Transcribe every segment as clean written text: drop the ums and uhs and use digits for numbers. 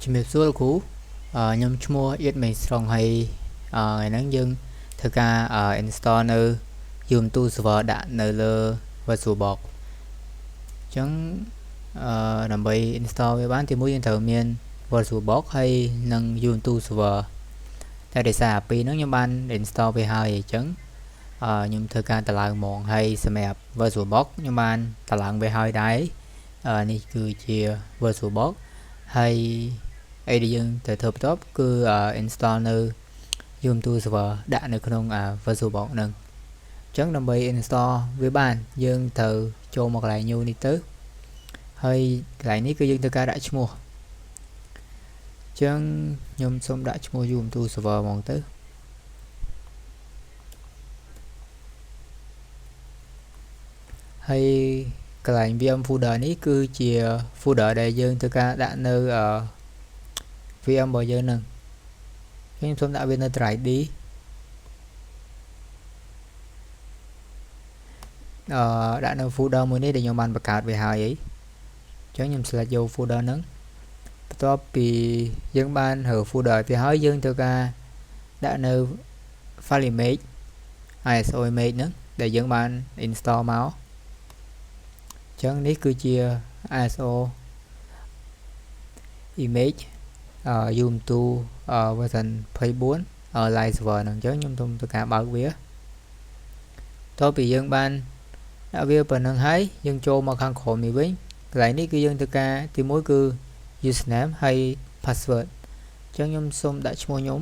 ជំរាបសួរលោកគ្រូខ្ញុំឈ្មោះអៀតមេស្រងហើយថ្ងៃហ្នឹងយើងធ្វើការ install នៅ Ubuntu server ដាក់នៅលើ VirtualBox អញ្ចឹងដើម្បី install វាបានទីមួយយើងត្រូវមាន VirtualBox ហើយនិង Ubuntu server តែដោយសារពីរហ្នឹងខ្ញុំបាន install វាហើយអញ្ចឹងខ្ញុំធ្វើការតឡើងហ្មងហើយសម្រាប់ VirtualBox ខ្ញុំបានតឡើងវាហើយដែរនេះគឺជា VirtualBox ហើយអីដែលយើងត្រូវធ្វើបន្ទាប់គឺ install នៅ Ubuntu server ដាក់នៅក្នុង VirtualBox ហ្នឹងអញ្ចឹងដើម្បី install វាបានយើងត្រូវចូលមកកន្លែង new នេះទៅហើយកន្លែងនេះគឺយើងត្រូវការដាក់ឈ្មោះអញ្ចឹងខ្ញុំសូមដាក់ឈ្មោះ Ubuntu server ហ្មងទៅហើយកន្លែង VM folder នេះគឺជា folder ដែលយើងត្រូវការដាក់នៅVM របស់យើងនឹងខ្ញុំសូមដាក់វានៅ drive D ដាក់នៅ folder មួយនេះដែលខ្ញុំបានបង្កើតវាហើយអញ្ចឹងខ្ញុំ select យក folder ហ្នឹងបន្ទាប់ពីយើងបានរើ folder វាហើយយើងត្រូវការដាក់នៅ file image ISO image ហ្នឹងដែលយើងបាន install មកអញ្ចឹងនេះគឺជា ISO image Ubuntu version 24 live server ហ្នឹងអញ្ចឹងខ្ញុំត្រូវការបើកវាតទៅពីយើងបានដាក់វាប៉ុណ្្នឹងហើយយើងចូលមកខាងក្រោមនេះវិញកន្លែងនេះគឺយើងត្រូវការទីមួយគឺ username ហើយ password អញ្ចឹងខ្ញុំសូមដាក់ឈ្មោះខ្ញុំ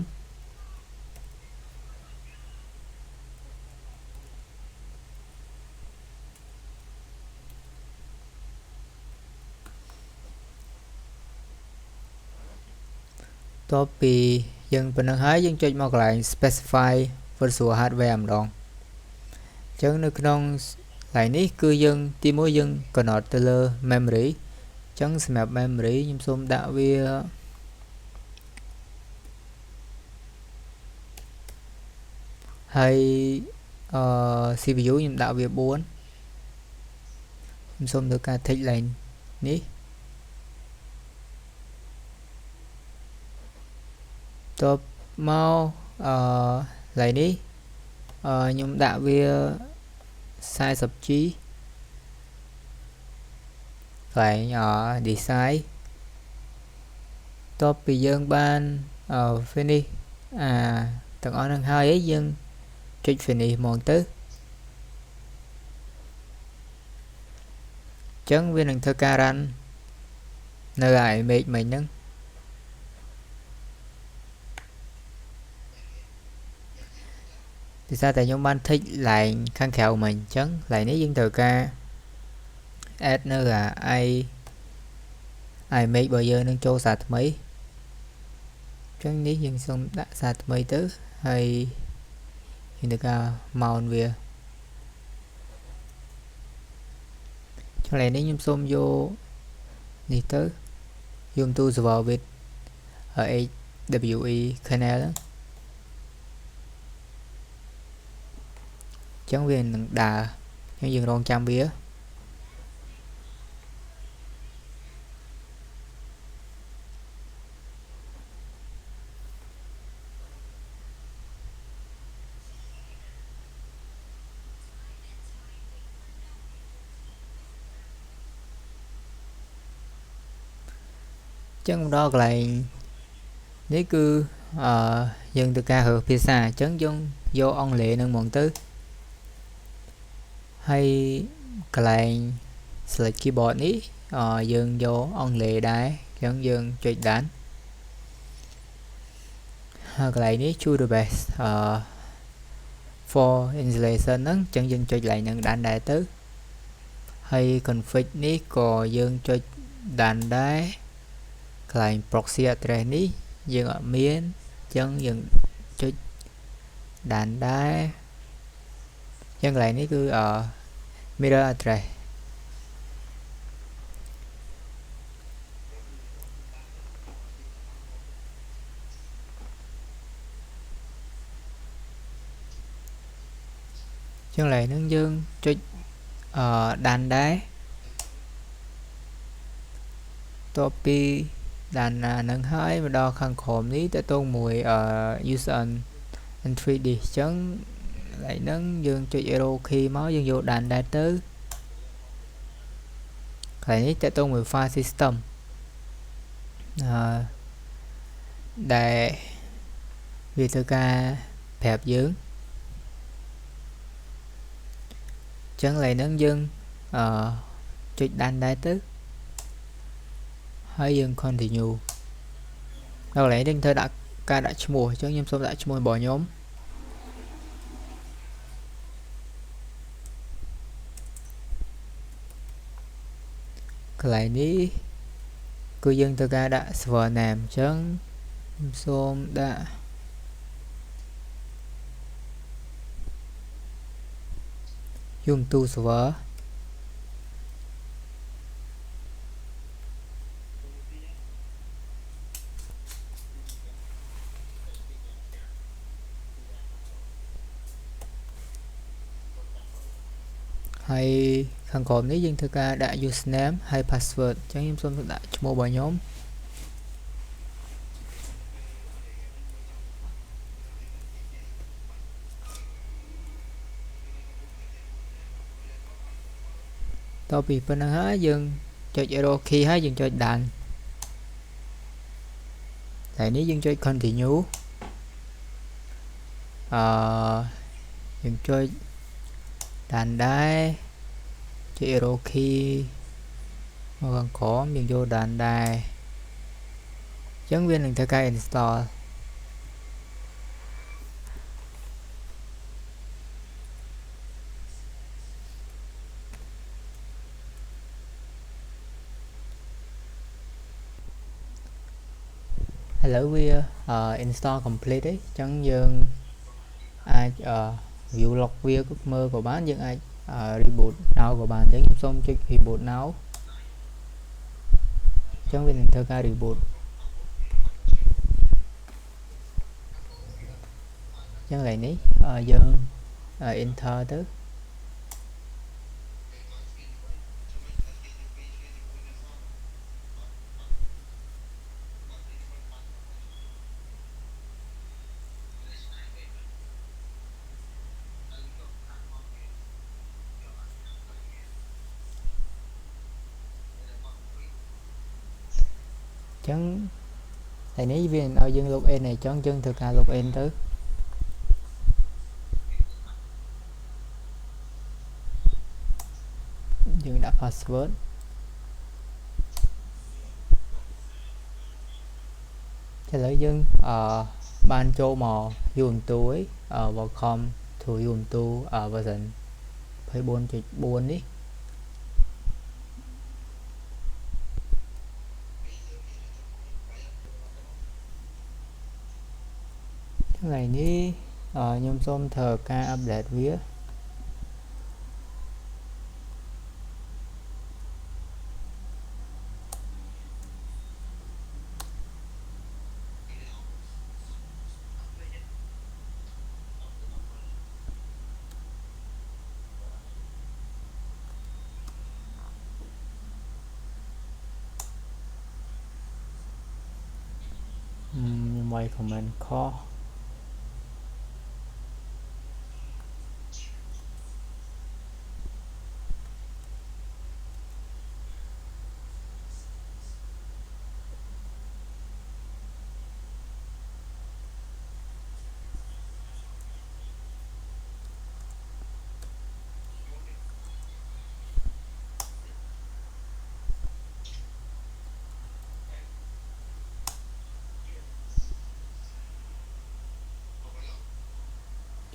តទៅពីយើងប៉ុណ្្នឹងហើយយើងចុចមកកន្លែង specify virtual hardware ម្ដងអញ្ចឹងនៅក្នុងកន្លែងនេះគឺយើងទីមួយយើងកំណត់ទៅលើ memory អញ្ចឹងសម្រាប់ memory ខ្ញុំសូមដាក់វាហើយ CPU ខ្ញុំដាក់វា4ខ្ញុំសូមធ្វើការ tick line នេះតបមកកន្លែងនេះខ្ញុំដាក់វា 40G កន្លែងdesign តបពីយើងបាន finish ទាំងអស់ហ្នឹងហើយយើងចុច finish ហ្មងទៅអញ្ចឹងវានឹងធ្វើការ run នៅ image មិញហ្នឹងដោយសារតែខ្ញុំបាន tick line ខាងក្រៅមិញអញ្ចឹង line នេះយើងត្រូវការ add នៅimage របស់យើងនឹងចូលសារថ្មីអញ្ចឹងនេះយើងសូមដាក់សារថ្មីទៅហើយយើងត្រូវការ mount វាចំណែកនេះខ្ញុំសូមយកនេះទៅ Ubuntu server with HWE kernel អញ្ចឹងវានឹងដើរអញ្ចឹងយើងរងចាំវាចឹងដល់កន្លែងនេះគឺយើងត្រូវការរើភាសាអញ្ចឹងយើងយកអង់គ្លេសនឹងហ្មងទៅហើយកន្លែង select keyboard នេះយើងយកអង់គ្លេសដែរអញ្ចឹងយើងចុច done ហើយកន្លែងនេះ choose the best for installation ហ្នឹងអញ្ចឹងយើងចុចកន្លែងហ្នឹង done ដែរទៅហើយ config នេះក៏យើងចុច done ដែរកន្លែង proxy address នេះយើងអត់មានអញ្ចឹងយើងចុច done ដែរអញ្ចឹងកន្លែងនេះគឺmirror address ចឹងកន្លែងហ្នឹងយើងចុចdone ដែរតទៅពី đàn nâng hai mà đo khăn khổm ní tới tôn mùi user and 3D chấn lại nâng dương cho zero khi máu dương vô đàn đa tứ lại ní tới tôn mùi file system để vì thư ca phẹp dưỡng chấn lại nâng dương cho đàn đa tứ hay dương continue đâu lấy đinh thơ đã ca đã mùa chứ em xong đã mùa bỏ nhóm lại ní cư dân thơ ca đã vừa nằm chấn xôm đã dùng tu server hay khăn còm nếu dân thư ca đã username hay password cho em xong đã mua bỏ nhóm tao bị phần há dân cho zero khi há dân cho đàn lại nếu dân cho continue dân cho đàn đai cho zero khi mà còn có dân vô đàn đai chấn viên đừng theo cái install hello we install complete ấy chẳng dương ai view log view ước mơ của bạn nhưng ai reboot nào của bạn chẳng xong cho reboot nào chẳng viên theo cái reboot chẳng lại ní dương enter tới chấn thầy ní viên ở dương login này chọn chân thực hành login tới dương đã password cho lấy dương ban châu mò dùng túi vào com thử dùng tu version phải 4.4 đi cái này ní nhôm xôm thờ ca update vía mày comment khó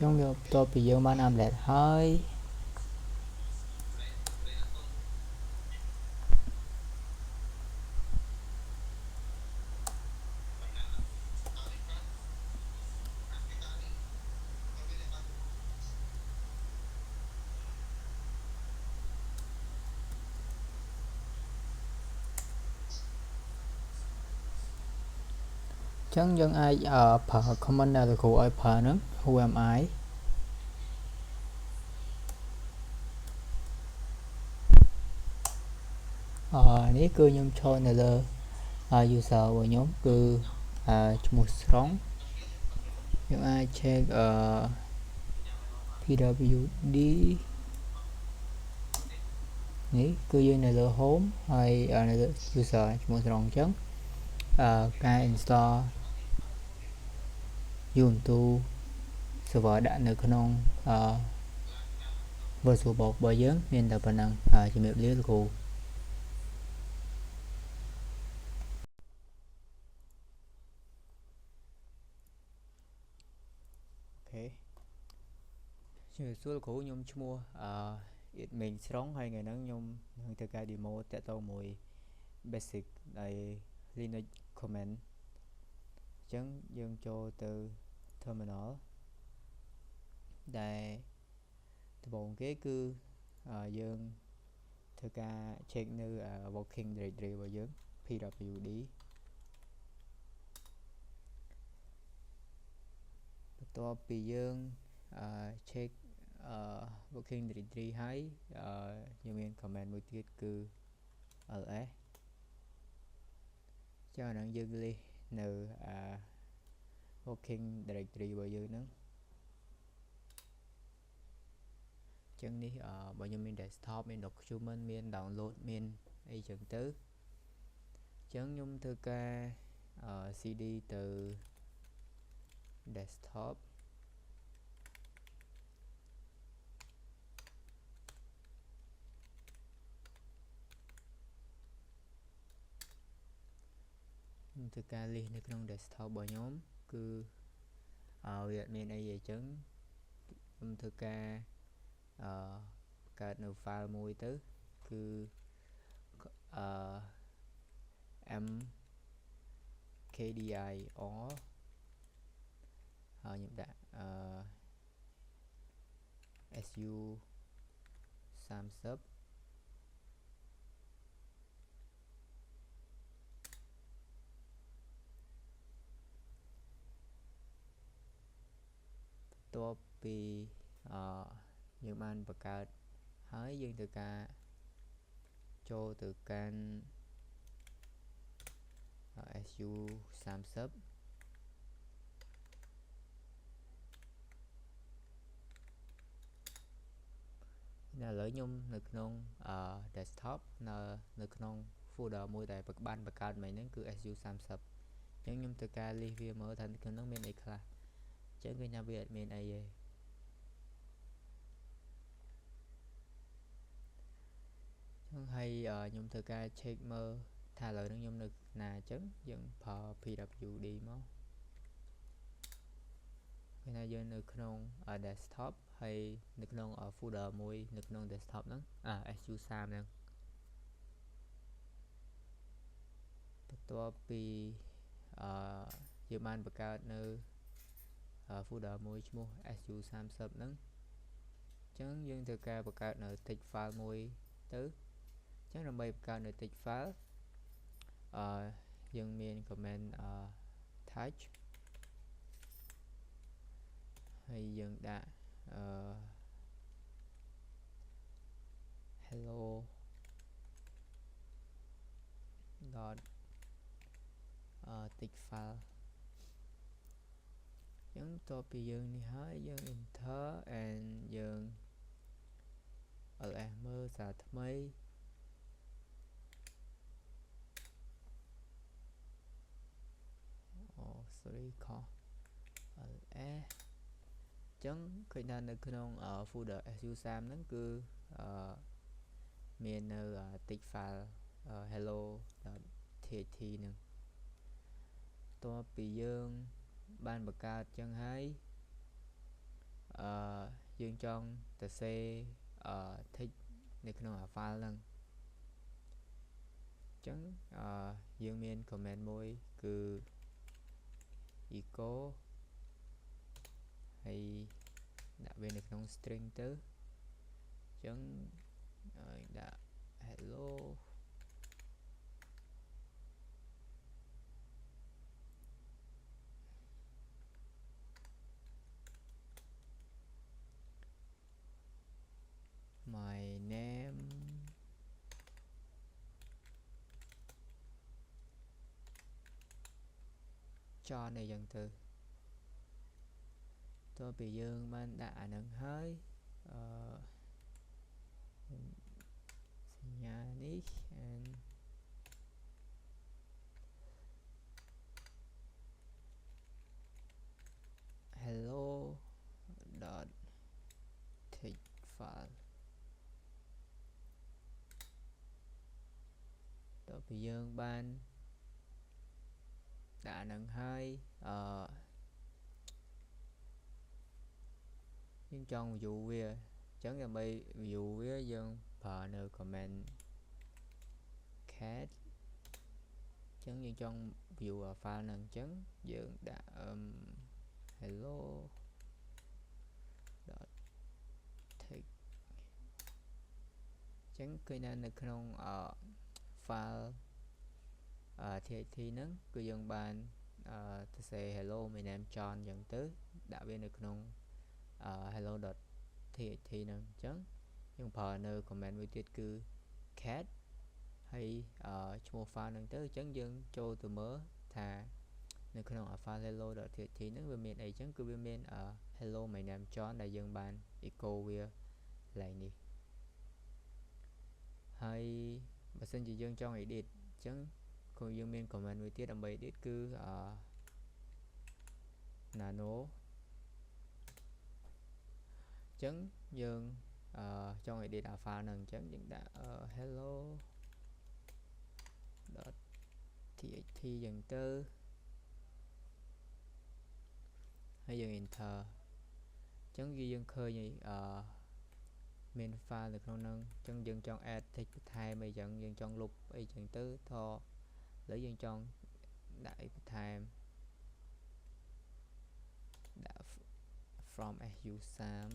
trong việc tôi bị dương ban âm đẹp hơi chẳng dân ai per commander của ai per nữa who am I ní cư nhâm cho này là user របស់ខ្ញុំគឺឈ្មោះស្រង់យើងអាច check pwd នេះគឺយើងនៅលើ home ហើយនៅលើ user ឈ្មោះស្រង់អញ្ចឹងការ install Ubuntu server ដាក់នៅក្នុងVirtualBox របស់យើងមានតែប៉ុណ្ណឹងជំរាបលាលោកគ្រូអូខេជំរាបសួរលោកគ្រូខ្ញុំឈ្មោះadmin ស្រង់ហើយថ្ងៃហ្នឹងខ្ញុំនឹងធ្វើការ demo តាក់ទងមួយ basic ដែល Linux command អញ្ចឹងយើងចូលទៅ terminal ដែលដំបូងគេគឺយើងធ្វើការ check នៅ working directory របស់យើង pwd បន្ទាប់ពីយើងcheck working directory ហើយយើងមាន command មួយទៀតគឺ ls ចឹងអាហ្នឹងយើង list នៅ working directory របស់យើងហ្នឹងចឹងនេះបើខ្ញុំមាន desktop មាន document មាន download មានអីចឹងទៅចឹងខ្ញុំធ្វើការ cd ទៅ desktop ខ្ញុំធ្វើការ list នៅក្នុង desktop របស់ខ្ញុំគឺវាអត់មានអីទេចឹងខ្ញុំធ្វើការកើតនៅ file មួយទៅគឺmkdir ហើយខ្ញុំដាក់su 30បន្ទាប់ពីយើងបានបង្កើតហើយយើងធ្វើការចូលទៅកាន់ su 30ឥឡូវខ្ញុំនៅក្នុង desktop នៅក្នុង folder មួយដែលបានបង្កើតមិញហ្នឹងគឺ su 30អញ្ចឹងខ្ញុំធ្វើការ list វាមើលថាក្នុងហ្នឹងមានអីខ្លះអញ្ចឹងឃើញថាវាអត់មានអីទេហើយខ្ញុំធ្វើការ check មើលថាឥឡូវហ្នឹងខ្ញុំនៅណាអញ្ចឹងយើងប្រើ pwd មកឃើញថាយើងនៅក្នុង desktop ហើយនៅក្នុង folder មួយនៅក្នុង desktop ហ្នឹងsu 30ហ្នឹងបន្ទាប់ពីយើងបានបង្កើតនៅ folder មួយឈ្មោះ su 30ហ្នឹងអញ្ចឹងយើងធ្វើការបង្កើតនៅ text file មួយទៅអញ្ចឹងដើម្បីបង្កើតនៅ text file យើងមាន command touch ហើយយើងដាក់hello dot text file អញ្ចឹងបន្ទាប់ពីយើងនេះហើយយើង enter and យើង ls មើលសារថ្មីsorry ខុស ls អញ្ចឹងឃើញថានៅក្នុង folder su 30ហ្នឹងគឺមាននៅ text file hello.txt ហ្នឹងបន្ទាប់ពីយើងបានបង្កើតអញ្ចឹងហើយយើងចង់ទៅ save text នៅក្នុង file ហ្នឹងអញ្ចឹងយើងមាន command មួយគឺ echo ហើយដាក់វានៅក្នុង string ទៅអញ្ចឹងដាក់ hello my name cho này dần từ tôi bị dương ban đã nâng hơi Yannick and hello dot take file tôi bị dương ban đã nâng hơi nhưng trong dụ việc chẳng là bây dụ việc dân partner comment cat chẳng như trong dụ file nâng chấn dựng đã hello dot take chẳng khi nên được không file thì nâng cứ dân ban tôi sẽ hello mình em John dẫn tới đã bên được không hello dot thì nâng chấn nhưng partner comment với tiết cứ cat hay cho file nâng tới chấn dân cho từ mới thà nếu không file hello dot thì nâng bên miền ấy chấn cứ bên miền hello my name John đại dân ban echo with lại đi hay mà xin chỉ dân cho edit chấn còn dương miền comment với tiết đầm bày edit cứ nano chấn dương trong edit file nâng chấn những đã hello dot thì dần tư hay dần enter chấn ghi dân khơi như main file được không nâng chân dân trong add thích thay mày dẫn dân trong lục ấy chân tứ thò lấy dân trong đại time đã from SU Sam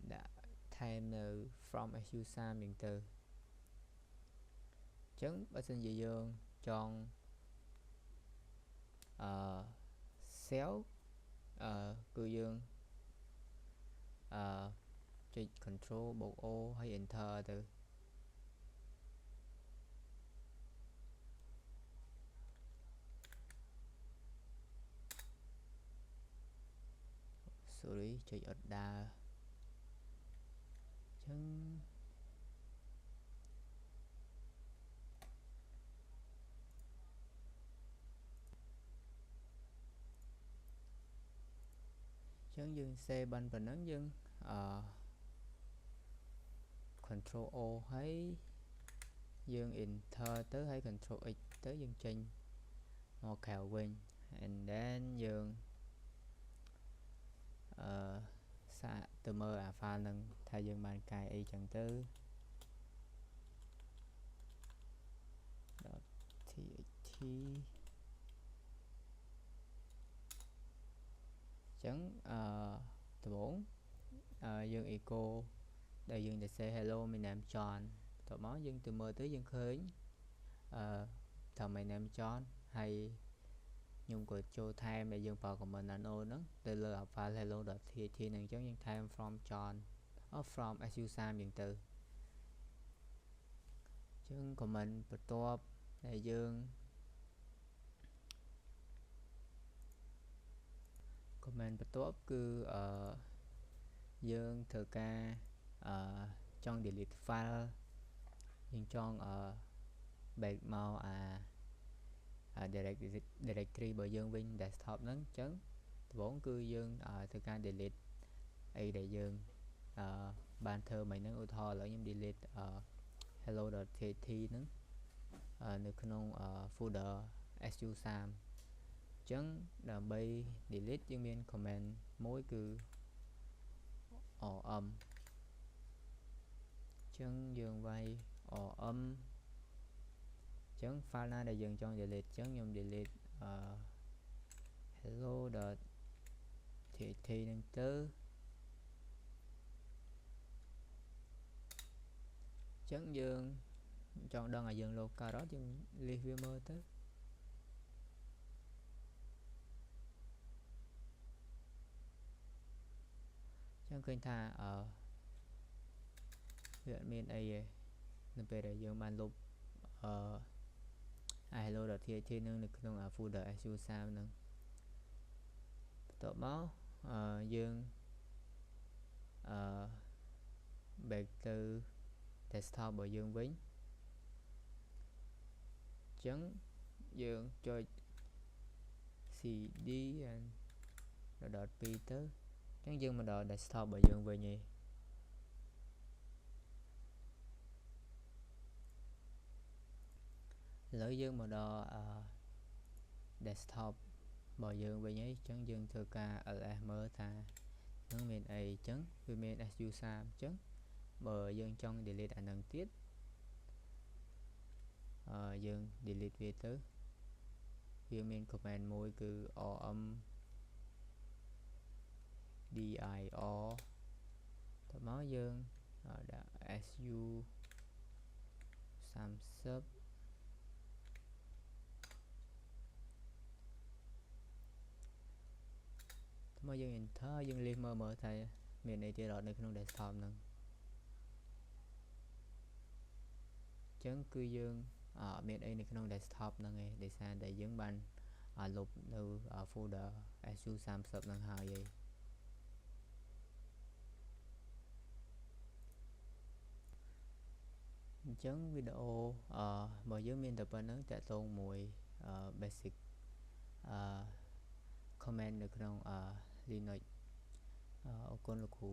đã time from SU Sam điện từ chấn bà xin dị dương trong xéo cư dương trên control bộ O hay enter từ xử lý chơi ở đa chân chấn dương xe bên và nắng dương control O hay dương enter tới hay control X tới dương trên một kèo quên and then dương xa từ mơ file nâng thay dương bàn cài y chẳng tư thì chấn từ 4 dương echo đây dương để say hello mình làm John tỏ máu dương từ mơ tới dương khơi thằng mày làm John hay nhung của cho time để dương vào của mình là nô nó từ lừa file hello dot thì nàng chống nhân time from John from as you Sam điện từ chương của mình bật top đại dương comment bật top cứ dương thờ ca trong delete file nhưng trong bạc màu directory bởi dương vinh desktop nắng chấn 4 cư dương thờ ca delete ấy đại dương ban thơ mày nắng auto lỡ nhưng delete hello thì nắng được không folder su sam chấn là bay delete dương miền comment mối cư âm chân dương vay âm chấn file này đại dương trong delete chấn nhung delete hello dot thì nâng tứ chấn dương trong đơn là dương local đó nhưng reviewer tới chấn kênh tha វាអត់មានអីទេនៅពេលដែលយើងបានលុបhello.tat នឹងនៅក្នុង folder su30 ហ្នឹងបន្ទាប់មកយើង back ទៅ desktop របស់យើងវិញអញ្ចឹងយើងចុច cd and .2 ទៅអញ្ចឹងយើងមកដល់ desktop របស់យើងវិញឯងឥឡូវយើងមកដល់desktop របស់យើងវិញឯងអញ្ចឹងយើងធ្វើការ ls មើលថានឹងមានអីអញ្ចឹងវាមាន su30 អញ្ចឹងបើយើងចង់ delete អានឹងទៀតយើង delete វាទៅវាមាន command មួយគឺ rm dir តមកយើងដាក់ su30 មកយើង enter យើងលេសមើលថាមានអីទៀតអត់នៅក្នុង desktop ហ្នឹងអញ្ចឹងគឺយើងអត់មានអីនៅក្នុង desktop ហ្នឹងឯងដោយសារតែយើងបានលុបនៅ folder su30 ហ្នឹងហើយឯងអញ្ចឹងវីដេអូរបស់យើងមានតែប៉ុណ្្នឹងតាក់ទងមួយ basic comment នៅក្នុង Linux អរគុណលោកគ្រូ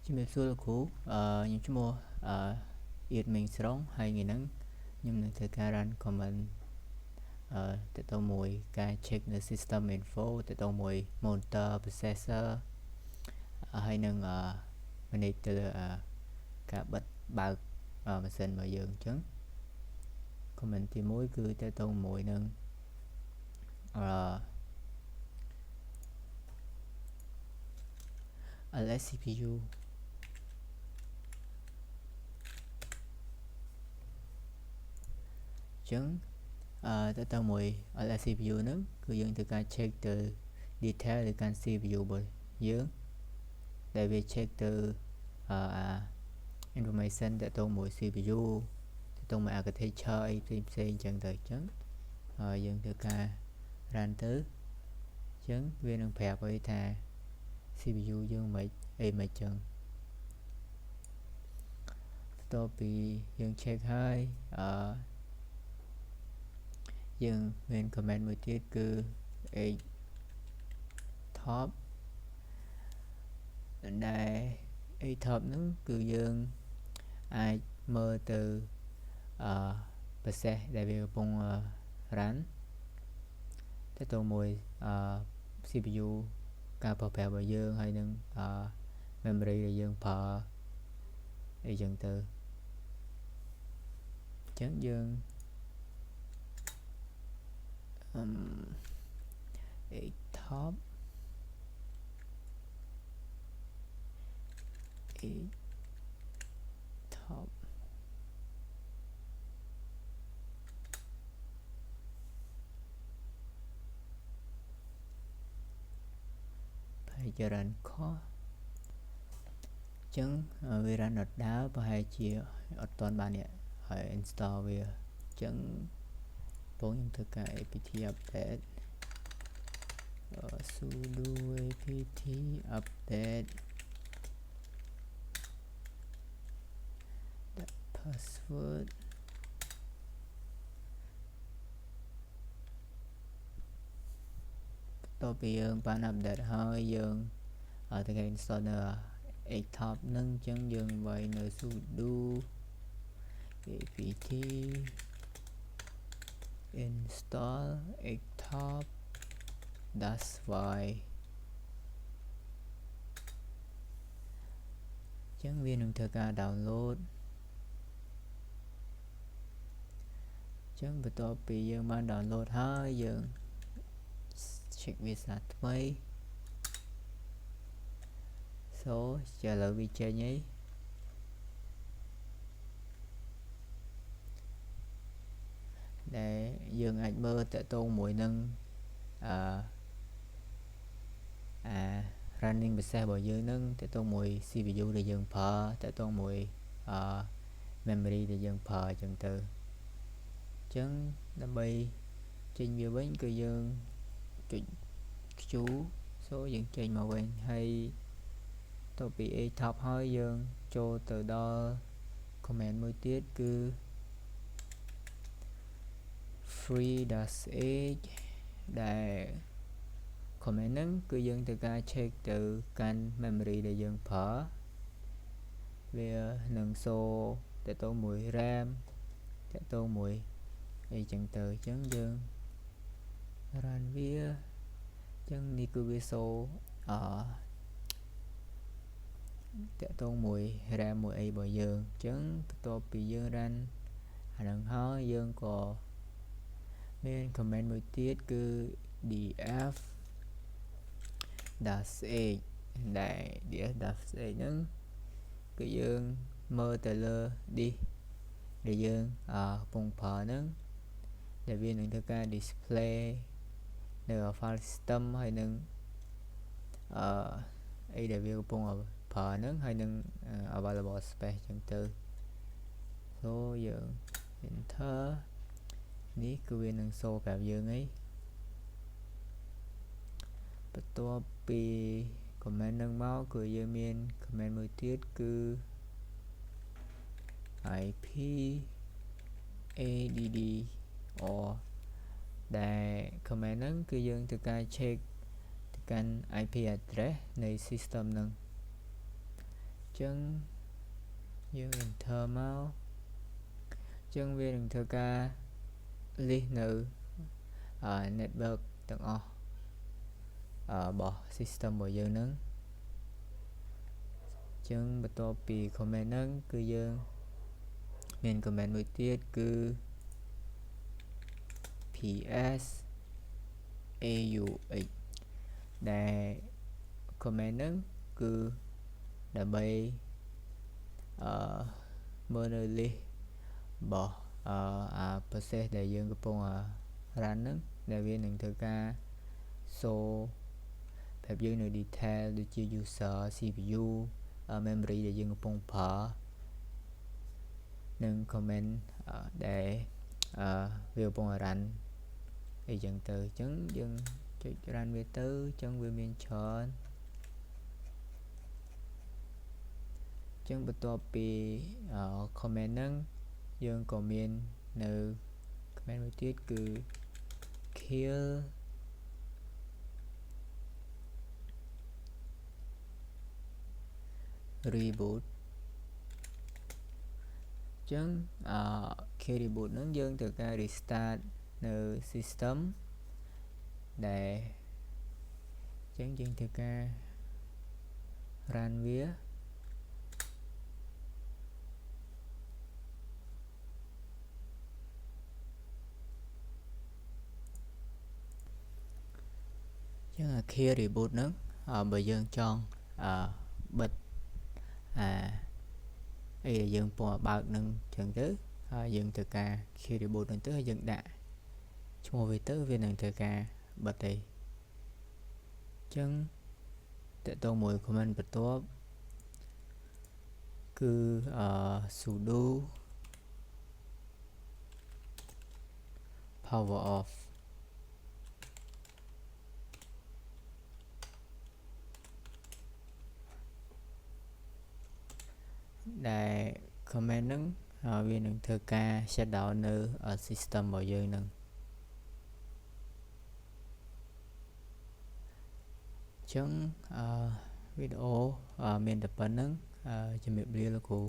ជំរាបសួរលោកគ្រូខ្ញុំឈ្មោះអ៊ៀតមេងស្រងហើយថ្ងៃហ្នឹងខ្ញុំនឹងធ្វើការ run comment ទៅទៅមួយការ check នៅ system info ទៅទៅមួយ monitor processor ហើយនឹងmanage ទៅការបិទបើកម៉ាស៊ីនរបស់យើងអញ្ចឹង comment ទី1គឺទៅទៅមួយនឹងLS CPU អញ្ចឹងទៅទៅមួយ LS CPU ហ្នឹងគឺយើងត្រូវការ check ទៅ detail ទៅកាន់ CPU របស់យើងដែលវា check ទៅinformation ទៅទៅមួយ CPU ទៅទៅមួយ architecture អីផ្សេងៗអញ្ចឹងទៅអញ្ចឹងយើងធ្វើការ run ទៅអញ្ចឹងវានឹងប្រាប់ឲ្យថា CPU យើងមិនអីមិនអញ្ចឹងបន្ទាប់ពីយើង check ហើយយើងមាន comment មួយទៀតគឺ H top ដែល H top ហ្នឹងគឺយើងអាចមើលទៅprocess ដែលវាកំពុង run ទៅទៅមួយCPU ការប្រើប្រាស់របស់យើងហើយនឹងmemory ដែលយើងប្រើអីចឹងទៅអញ្ចឹងយើងtop ហើយចរន្តខុសអញ្ចឹងវា run អត់ដើរប្រហែលជាអត់ទាន់បានហើយ install វាអញ្ចឹងបងខ្ញុំធ្វើការ apt update sudo apt update the passwordតទៅពីយើងបាន update ហើយយើងធ្វើការ install នៅ Xtop នឹងអញ្ចឹងយើងវាយនៅ sudo apt install Xtop -y អញ្ចឹងវានឹងធ្វើការ download អញ្ចឹងបន្ទាប់ពីយើងបាន download ហើយយើង check វាសាថ្មីឥឡូវវាចេញហើយដែលយើងអាចមើលតកតងមួយនឹងrunning process របស់យើងនឹងតកតងមួយ CPU ដែលយើងប្រើតកតងមួយmemory ដែលយើងប្រើអញ្ចឹងទៅអញ្ចឹងដើម្បីចេញវាវិញគឺយើងចុច Q យើងចេញមកវិញហើយទៅពី A top ហើយយើងចូលទៅដល់ comment មួយទៀតគឺ free-h ដែល comment ហ្នឹងគឺយើងត្រូវការ check ទៅកាន់ memory ដែលយើងប្រើ វានឹងសូតទៅមួយ RAM តទៅមួយអីចឹងទៅអញ្ចឹងយើង run វាអញ្ចឹងនេះគឺវាសូតទៅមួយ RAM មួយអីរបស់យើងអញ្ចឹងបន្ទាប់ពីយើង run អានឹងហើយយើងក៏មាន comment មួយទៀតគឺ df -h ដែល df -h ហ្នឹងគឺយើងមើលទៅលើ disk ដែលយើងកំពុងប្រើហ្នឹងដែលវានឹងធ្វើការ display នៅ file system ហើយនឹងអីដែលវាកំពុងប្រើហ្នឹងហើយនឹង available space ចឹងទៅ so យើង enter នេះគឺវានឹងសូប្រាប់យើងអីបន្ទាប់ពី comment នឹងមកគឺយើងមាន comment មួយទៀតគឺ IP add or ដែល comment ហ្នឹងគឺយើងត្រូវការ check ទៅកាន់ IP address នៃ system ហ្នឹងអញ្ចឹងយើង enter មកអញ្ចឹងវានឹងធ្វើការ list នៅ network ទាំងអស់របស់ system របស់យើងហ្នឹងអញ្ចឹងបន្ទាប់ពី comment ហ្នឹងគឺយើងមាន comment មួយទៀតគឺ ps auh ដែល comment ហ្នឹងគឺដើម្បីមើលនៅ list របស់process ដែលយើងកំពុង run ហ្នឹងដែលវានឹងធ្វើការសូប្រាប់យើងនៅ detail ដូចជា user CPU memory ដែលយើងកំពុងប្រើនិង comment ដែលវាកំពុង run អីចឹងទៅអញ្ចឹងយើងចុច run វាទៅអញ្ចឹងវាមានច្រើនអញ្ចឹងបន្ទាប់ពី comment ហ្នឹងយើងក៏មាននៅ comment មួយទៀតគឺ kill reboot អញ្ចឹងkill reboot ហ្នឹងយើងត្រូវការ restart នៅ system ដែលអញ្ចឹងយើងត្រូវការ run វាចឹង kill reboot ហ្នឹងបើយើងចង់បិទអីដែលយើងពណ៌បើកនឹងចឹងទៅហើយយើងត្រូវការ kill reboot ហ្នឹងទៅហើយយើងដាក់ឈ្មោះវាទៅវានឹងធ្វើការបិទទេចឹងតទៅមួយ comment បន្ទាប់គឺsudo power off ដែល comment ហ្នឹងវានឹងធ្វើការ shut down នៅ system របស់យើងហ្នឹងអញ្ចឹងវីដេអូមានតែប៉ុណ្្នឹងជំរាបលាលោកគ្រូ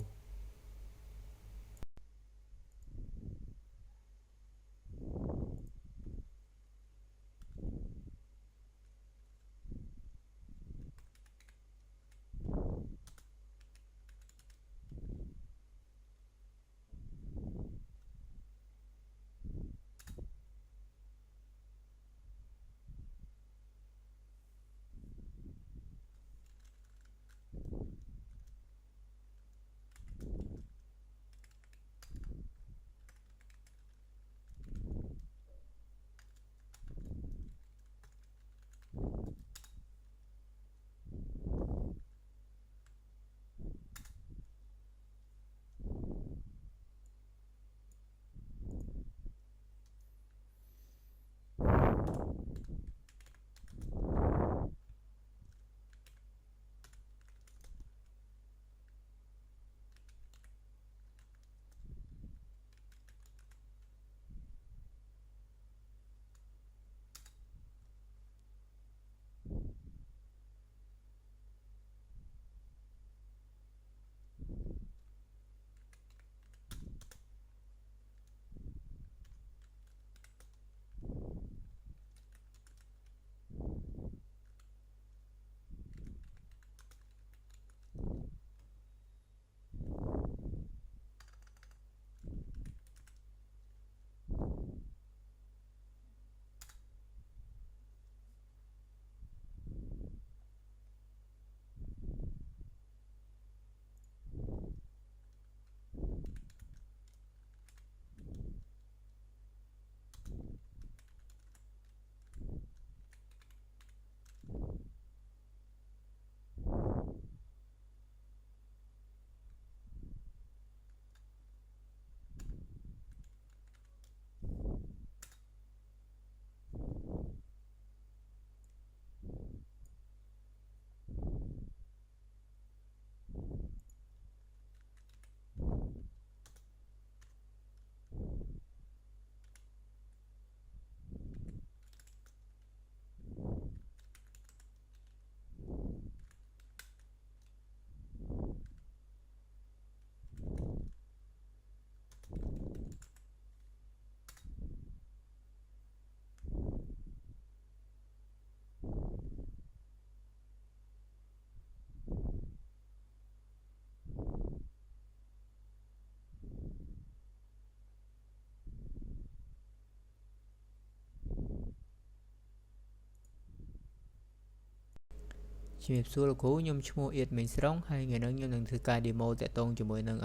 ជំរាបសួរលោកគ្រូខ្ញុំឈ្មោះអៀតមេងស្រងហើយថ្ងៃនេះខ្ញុំនឹងធ្វើការ demo តាក់ទងជាមួយនឹង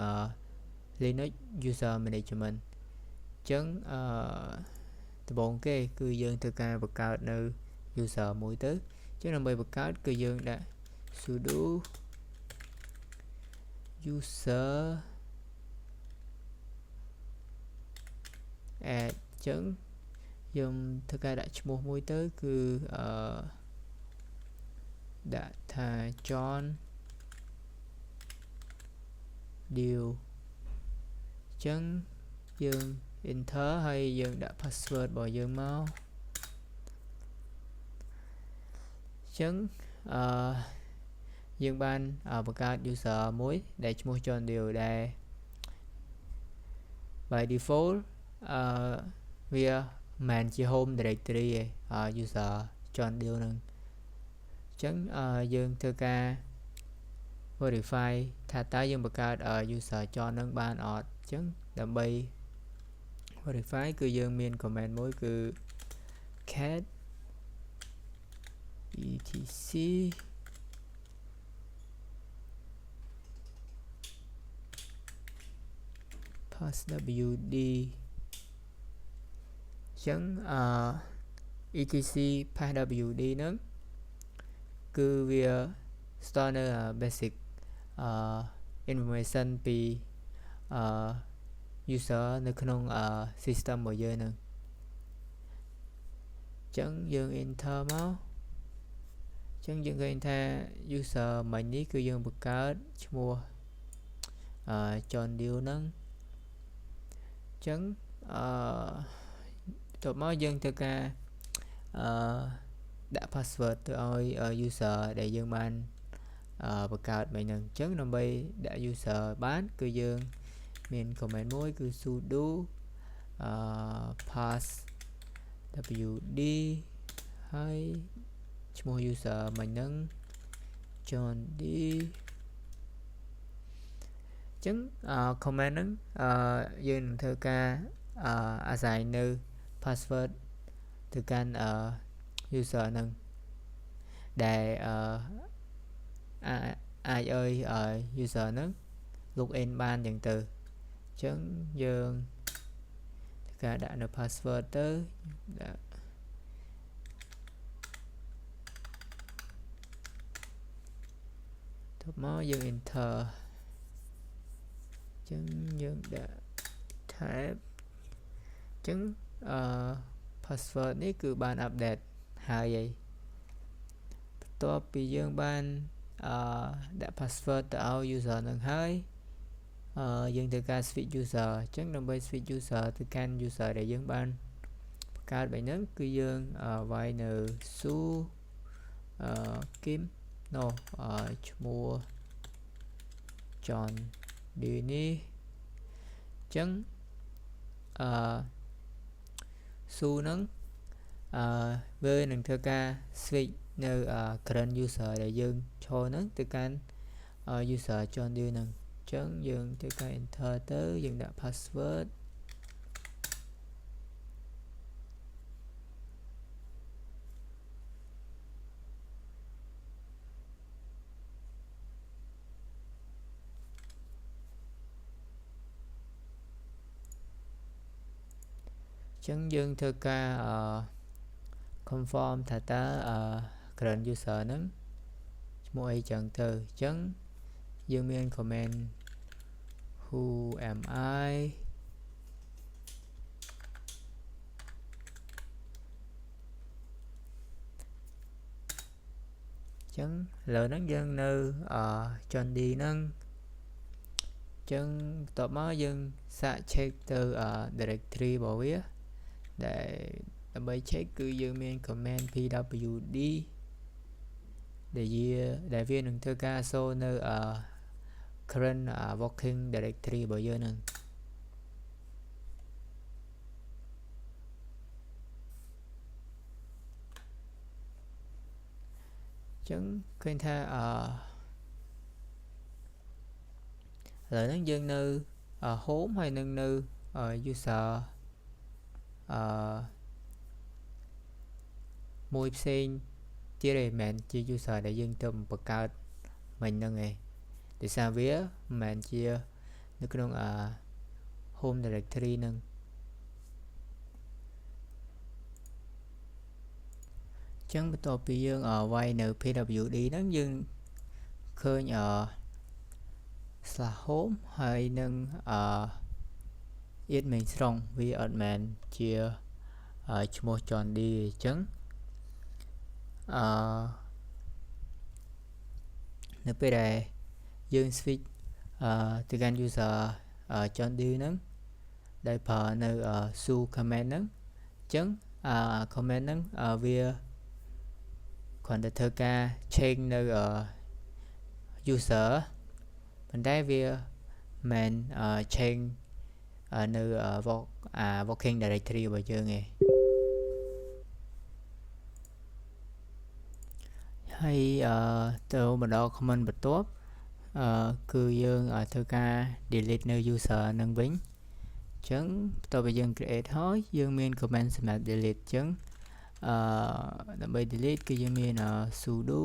Linux User Management អញ្ចឹងដំបូងគេគឺយើងធ្វើការបង្កើតនៅ user មួយទៅអញ្ចឹងដើម្បីបង្កើតគឺយើងដាក់ sudo user add អញ្ចឹងយើងធ្វើការដាក់ឈ្មោះមួយទៅគឺដាក់ថា John Deal អញ្ចឹងយើង enter ហើយយើងដាក់ password របស់យើងមកអញ្ចឹងយើងបានបង្កើត user មួយដែលឈ្មោះ John Deal ដែល by default វាមិនជា home directory ទេuser John Deal ហ្នឹងអញ្ចឹងយើងធ្វើការ verify ថាតើយើងបង្កើត user John ហ្នឹងបានអត់អញ្ចឹងដើម្បី verify គឺយើងមាន command មួយគឺ cat etc passwd អញ្ចឹងetc passwd ហ្នឹងគឺវា store នៅ basic information ពី user នៅក្នុង system របស់យើងហ្នឹងអញ្ចឹងយើង enter មកអញ្ចឹងយើងឃើញថា user មិញនេះគឺយើងបង្កើតឈ្មោះJohn Deal ហ្នឹងអញ្ចឹងបន្ទាប់មកយើងធ្វើការដាក់ password ទៅឲ្យ user ដែលយើងបានបង្កើតមិញហ្នឹងអញ្ចឹងដើម្បីដាក់ user បានគឺយើងមាន command មួយគឺ sudo passwd ហើយឈ្មោះ user មិញហ្នឹង John D អញ្ចឹង command ហ្នឹងយើងនឹងធ្វើការassign នៅ password ទៅកាន់ user ហ្នឹងដែលអាចឲ្យ user ហ្នឹង login បានចឹងទៅអញ្ចឹងយើងធ្វើការដាក់នៅ password ទៅដាក់ទៅមកយើង enter អញ្ចឹងយើងដាក់ tab អញ្ចឹងpassword នេះគឺបាន update ហើយបន្ទាប់ពីយើងបានដាក់ password ទៅឲ្យ user នឹងហើយយើងធ្វើការ switch user អញ្ចឹងដើម្បី switch user ទៅកាន់ user ដែលយើងបានបង្កើតបែបហ្នឹងគឺយើងវាយនៅ su kim ឈ្មោះ John Deal នេះអញ្ចឹងsu ហ្នឹងវានឹងធ្វើការ switch នៅ current user ដែលយើងឈរហ្នឹងទៅកាន់ user John Deal ហ្នឹងអញ្ចឹងយើងធ្វើការ enter ទៅយើងដាក់ password អញ្ចឹងយើងធ្វើការconfirm ថាតើ current user ហ្នឹងឈ្មោះអីចឹងទៅអញ្ចឹងយើងមាន command who am I អញ្ចឹងឥឡូវហ្នឹងយើងនៅJohn D ហ្នឹងអញ្ចឹងបន្ទាប់មកយើងសាក check ទៅ directory របស់វាដើម្បី check គឺយើងមាន command pwd ដែលវានឹងធ្វើការសូនៅ current working directory របស់យើងហ្នឹងអញ្ចឹងឃើញថាឥឡូវហ្នឹងយើងនៅ home ហើយនឹងនៅ user មួយផ្សេង ទៀតឯមិនជា user ដែលយើងទៅបង្កើតមិញហ្នឹងឯងដោយសារវាមិនជានៅក្នុង home directory ហ្នឹងចឹងបន្ទាប់ពីយើងវាយនៅ pwd ហ្នឹងយើងឃើញ/home ហើយនឹងadmin ស្រុងវាអត់មែនជាឈ្មោះ John D អញ្ចឹងនៅពេលដែលយើង switch ទៅកាន់ user John D ហ្នឹងដោយប្រើនៅ su command ហ្នឹងអញ្ចឹងcommand ហ្នឹងវាគ្រាន់តែធ្វើការ change នៅ user ប៉ុន្តែវាមិន change នៅ working directory របស់យើងឯងហើយទៅម្ដង command បន្ទាប់គឺយើងធ្វើការ delete នៅ user ហ្នឹងវិញអញ្ចឹងបន្ទាប់ពីយើង create ហើយយើងមាន command សម្រាប់ delete អញ្ចឹងដើម្បី delete គឺយើងមានsudo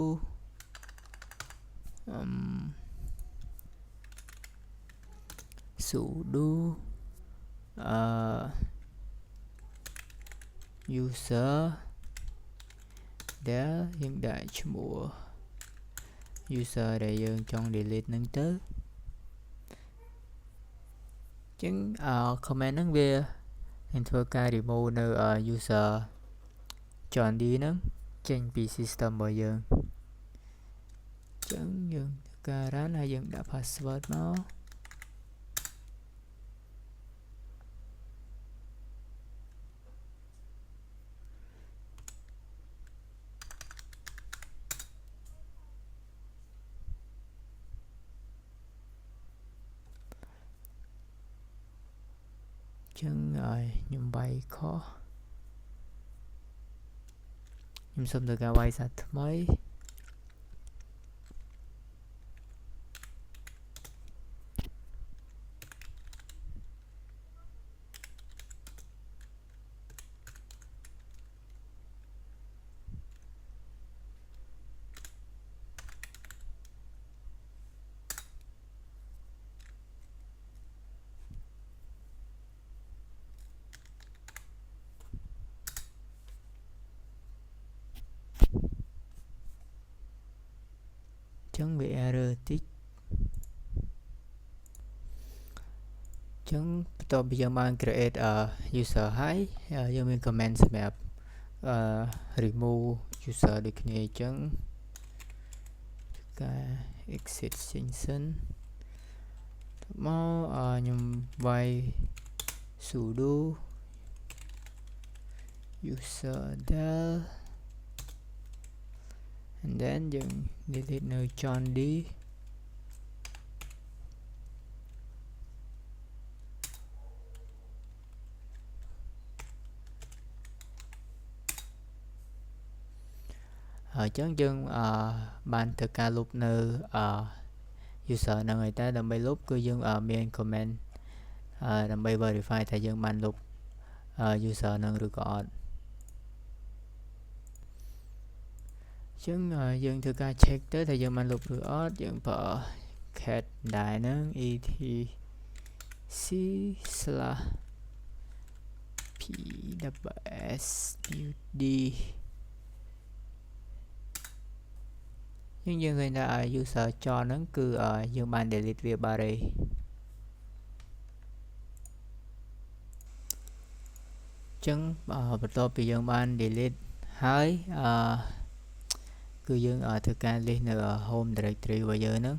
user ដែលយើងដាក់ឈ្មោះ user ដែលយើងចង់ delete ហ្នឹងទៅចឹងcommand ហ្នឹងវានឹងធ្វើការ remove នៅ user John D ហ្នឹងចេញពី system របស់យើងចឹងយើងធ្វើការ run ហើយយើងដាក់ password មកចឹងខ្ញុំវាយខុសខ្ញុំសូមធ្វើការវាយសារថ្មីចឹងវា error តិចចឹងបន្ទាប់ពីយើងបាន create user ហើយយើងមាន command សម្រាប់remove user ដូចគ្នាអញ្ចឹងការ exit ចេញសិនមកខ្ញុំវាយ sudo user del and then យើង delete នៅ John Dហើយចឹងយើងបានធ្វើការលុបនៅ user ហ្នឹងហើយតែដើម្បីលុបគឺយើងមាន comment ដើម្បី verify ថាយើងបានលុប user ហ្នឹងឬក៏អត់ចឹងយើងធ្វើការ check ទៅថាយើងបានលុបឬអត់យើងប្រើ cat ដែរហ្នឹង etc/pwsd យើងឃើញថា user John ហ្នឹងគឺយើងបាន delete វាបាត់ហើយចឹងបន្ទាប់ពីយើងបាន delete ហើយគឺយើងធ្វើការ list នៅ home directory របស់យើងហ្នឹង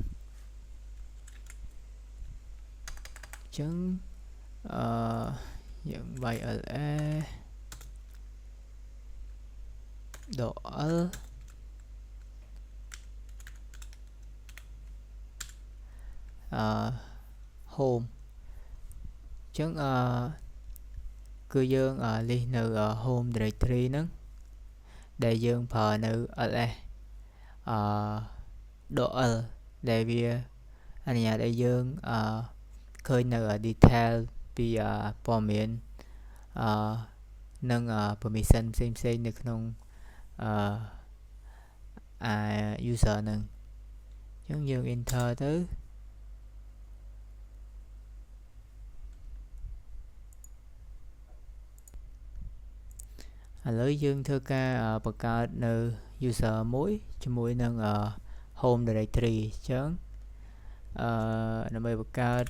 ចឹងយើងវាយ la .l home ចឹងគឺយើង list នៅ home directory ហ្នឹងដែលយើងប្រើនៅ ls .l ដែលវាអនុញ្ញាតឲ្យយើងឃើញនៅ detail ពីព័ត៌មាននិង permission ផ្សេងៗនៅក្នុង user នឹងអញ្ចឹងយើង enter ទៅឥឡូវយើងធ្វើការបង្កើតនៅ user មួយជាមួយនឹង home directory អញ្ចឹងដើម្បីបង្កើត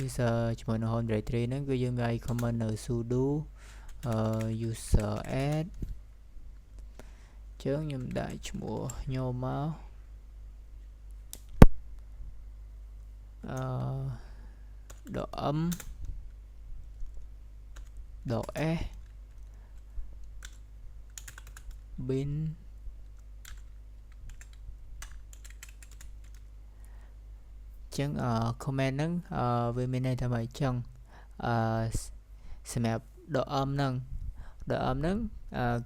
user ជាមួយនឹង home directory ហ្នឹងគឺយើងវាយ command នៅ sudo user add អញ្ចឹងខ្ញុំដាក់ឈ្មោះខ្ញុំមក.m .s bin ចឹងcomment ហ្នឹងវាមានន័យថាម៉េចចឹងសម្រាប់ .m ហ្នឹង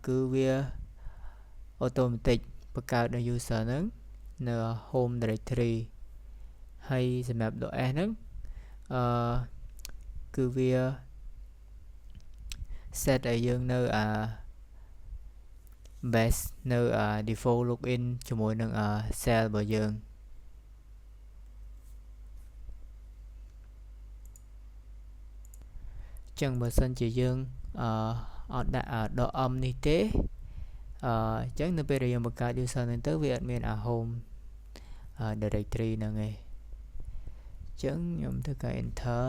គឺវា automatic បង្កើតនៅ user ហ្នឹងនៅ home directory ហើយសម្រាប់ .s ហ្នឹងគឺវា set ឲ្យយើងនៅbase នៅ default login ជាមួយនឹង cell របស់យើងចឹងបើសិនជាយើងអត់ដាក់ .m នេះទេចឹងនៅពេលដែលយើងបង្កើត user ហ្នឹងទៅវាអត់មាន home directory ហ្នឹងឯងចឹងខ្ញុំធ្វើការ enter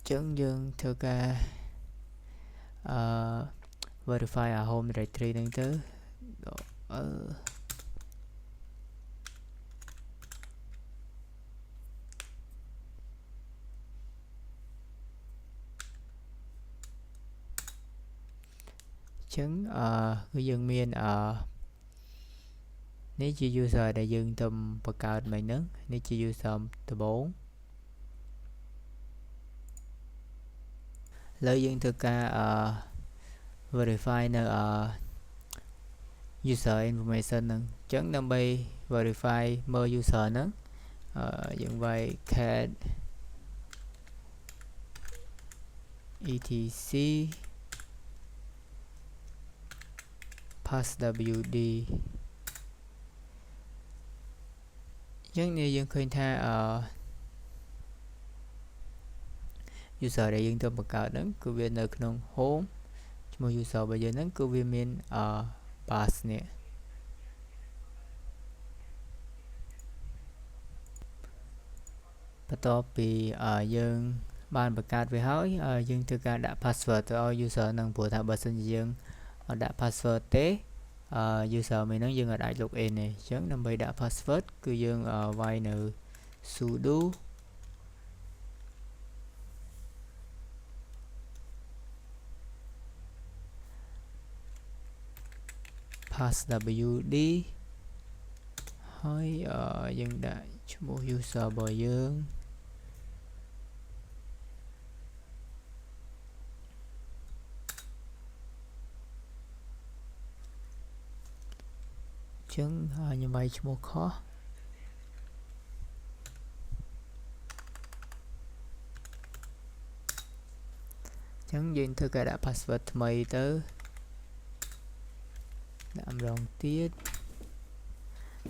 ចឹងយើងធ្វើការ verify home directory ហ្នឹងទៅចឹងគឺយើងមាននេះជា user ដែលយើងទៅបង្កើតមិញហ្នឹងនេះជា user ដំបូងឥឡូវយើងធ្វើការverify នៅ user information ហ្នឹងអញ្ចឹងដើម្បី verify មើល user ហ្នឹងយើងវាយ cat etc passwd អញ្ចឹងនេះយើងឃើញថា user ដែលយើងទៅបង្កើតហ្នឹងគឺវានៅក្នុង home ឈ្មោះ user របស់យើងហ្នឹងគឺវាមានpass នេះបន្ទាប់ពីយើងបានបង្កើតវាហើយយើងធ្វើការដាក់ password ទៅឲ្យ user ហ្នឹងព្រោះថាបើសិនជាយើងអត់ដាក់ password ទេ user មួយហ្នឹងយើងអាច log in ទេអញ្ចឹងដើម្បីដាក់ password គឺយើងវាយនៅ sudo passwd ហើយយើងដាក់ឈ្មោះ user របស់យើងចឹងខ្ញុំវាយឈ្មោះខុសចឹងយើងធ្វើការដាក់ password ថ្មីទៅដាក់ម្ដងទៀត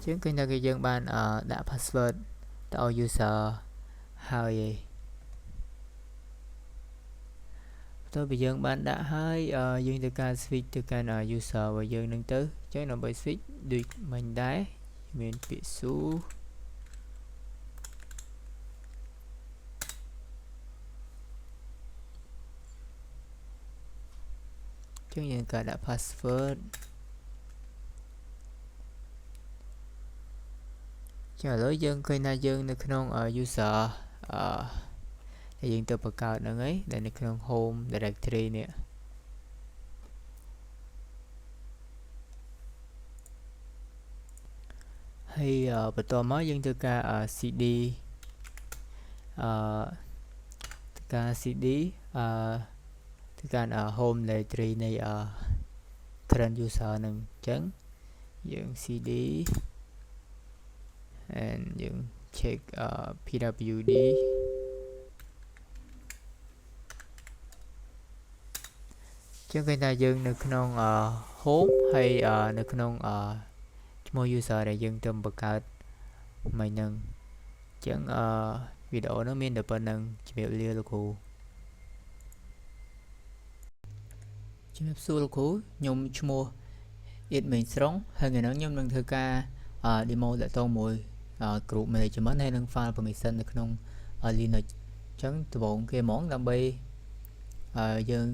ចឹងឃើញថាគេយើងបានដាក់ password ទៅឲ្យ user ហើយតើបើយើងបានដាក់ហើយយើងធ្វើការ switch ទៅកាន់ user របស់យើងនឹងទៅចឹងដើម្បី switch ដូចមិញដែរមានពាក្យ su ចឹងយើងការដាក់ password ចឹងឥឡូវយើងឃើញថាយើងនៅក្នុង user ដែលយើងទៅបង្កើតហ្នឹងឯងដែលនៅក្នុង home directory នេះហើយបន្តមកយើងធ្វើការ cd ធ្វើការ cd ធ្វើការ home directory នៃ current user ហ្នឹងអញ្ចឹងយើង cd and យើង check pwd ចឹងឃើញថាយើងនៅក្នុង home ហើយនៅក្នុងឈ្មោះ user ដែលយើងទៅបង្កើតមិញហ្នឹងចឹងវីដេអូនោះមានតែប៉ុណ្្នឹងជំរាបលាលោកគ្រូជំរាបសួរលោកគ្រូខ្ញុំឈ្មោះអ៊ីតមេងស្រុងហើយថ្ងៃនេះខ្ញុំនឹងធ្វើការ demo តាក់ទងមួយ group management ហើយនិង file permission នៅក្នុង Linux ចឹងដំបូងគេហ្មងដើម្បីយើង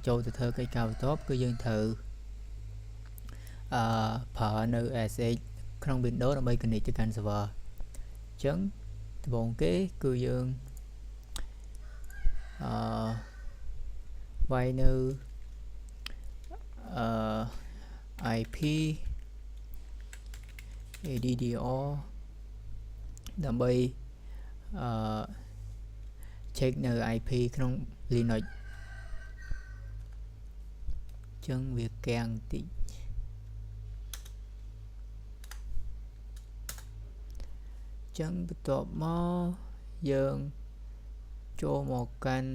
ចូលទៅធ្វើកិច្ចការបន្ទាប់គឺយើងត្រូវប្រើនៅ SH ក្នុង Windows ដើម្បី connect ទៅកាន់ server ចឹងដំបូងគេគឺយើងវាយនៅ IP ADDR ដើម្បី check នៅ IP ក្នុង Linux ចឹងវាកាំងតិចចឹងបន្ទាប់មកយើងចូលមកកាន់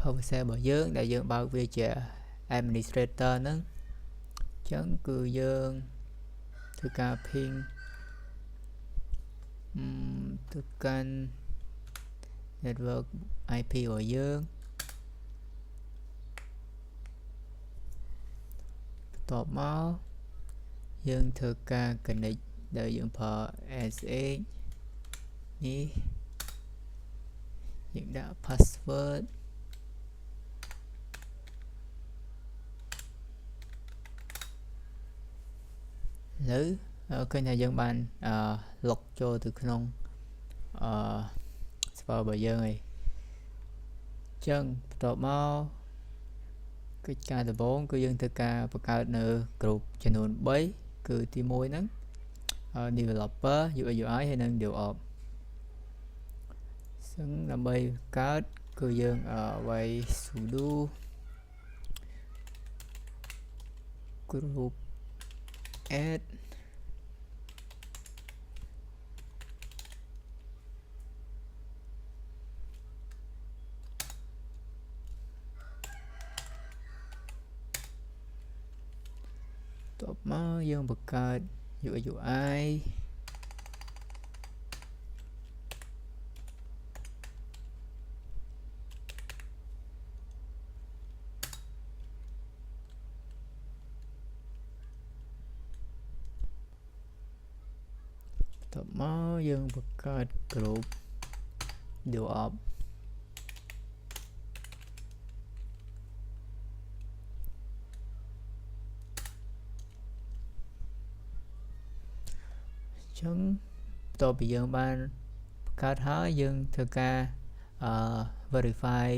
PowerShell របស់យើងដែលយើងបើកវាជា administrator ហ្នឹងចឹងគឺយើងធ្វើការ ping ទៅកាន់ network IP របស់យើងបន្ទាប់មកយើងធ្វើការ connect ដែលយើងប្រើ SH នេះយើងដាក់ password លើឃើញថាយើងបានlog ចូលទៅក្នុងserver របស់យើងហើយចឹងបន្ទាប់មកកិច្ចការដំបូងគឺយើងធ្វើការបង្កើតនៅ group ចំនួន3គឺទី1ហ្នឹង developer UI UI ហើយនិង DevOps ซึ่งដើម្បីកើតគឺយើងវាយ sudo group addតបមកយើងបង្កើត UI UI តបមកយើងបង្កើត group DevOps ចឹងបន្ទាប់ពីយើងបានបង្កើតហើយយើងធ្វើការverify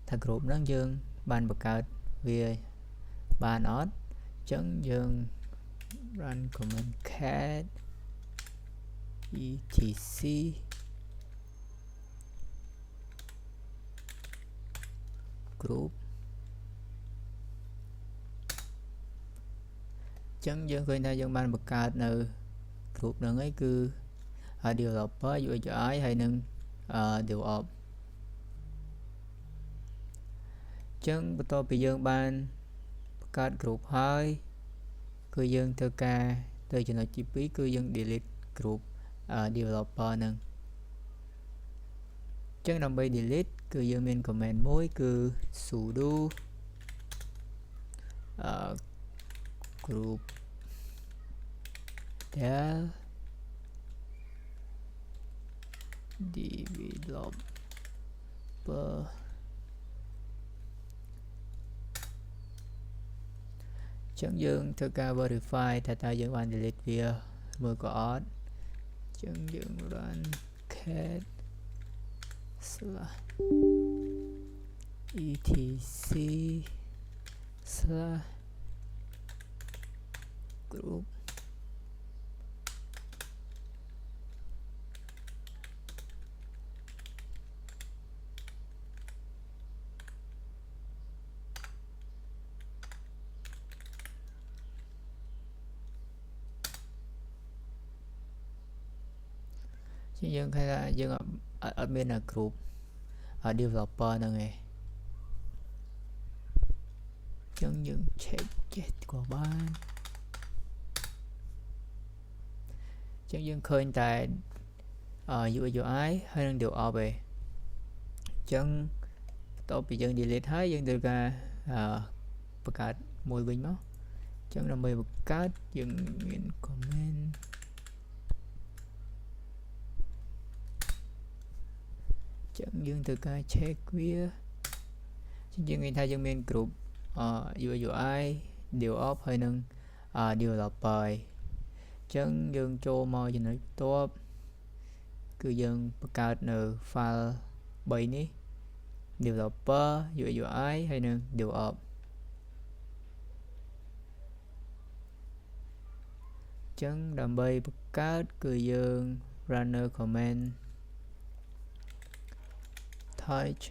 ថា group ហ្នឹងយើងបានបង្កើតវាបានអត់ចឹងយើង run command cat etc group ចឹងយើងឃើញថាយើងបានបង្កើតនៅ group ហ្នឹងឯងគឺ developer UI UI ហើយនឹង DevOps ចឹងបន្ទាប់ពីយើងបានបង្កើត group ហើយគឺយើងធ្វើការទៅចំណុចទី2គឺយើង delete group developer ហ្នឹងចឹងដើម្បី delete គឺយើងមាន command មួយគឺ sudo group del developerចឹងយើងធ្វើការ verify ថាតើយើងបាន delete វាមួយក៏អត់ចឹងយើង run cat etc/group យើងឃើញថាយើងអត់មាន group developer ហ្នឹងឯងចឹងយើង check ចេះក៏បានចឹងយើងឃើញតែUI ហើយនឹង DevOps ឯងចឹងបន្ទាប់ពីយើង delete ហើយយើងត្រូវការបង្កើតមួយវិញមកចឹងដើម្បីបង្កើតយើងមាន comment ចឹងយើងត្រូវការ check វាចឹងយើងឃើញថាយើងមាន group UI DevOps ហើយនឹង developer ចឹងយើងចូលមកចំណុចបន្ទាប់គឺយើងបង្កើតនៅ file 3នេះ developer UI ហើយនឹង DevOps ចឹងដើម្បីបង្កើតគឺយើង runner command touch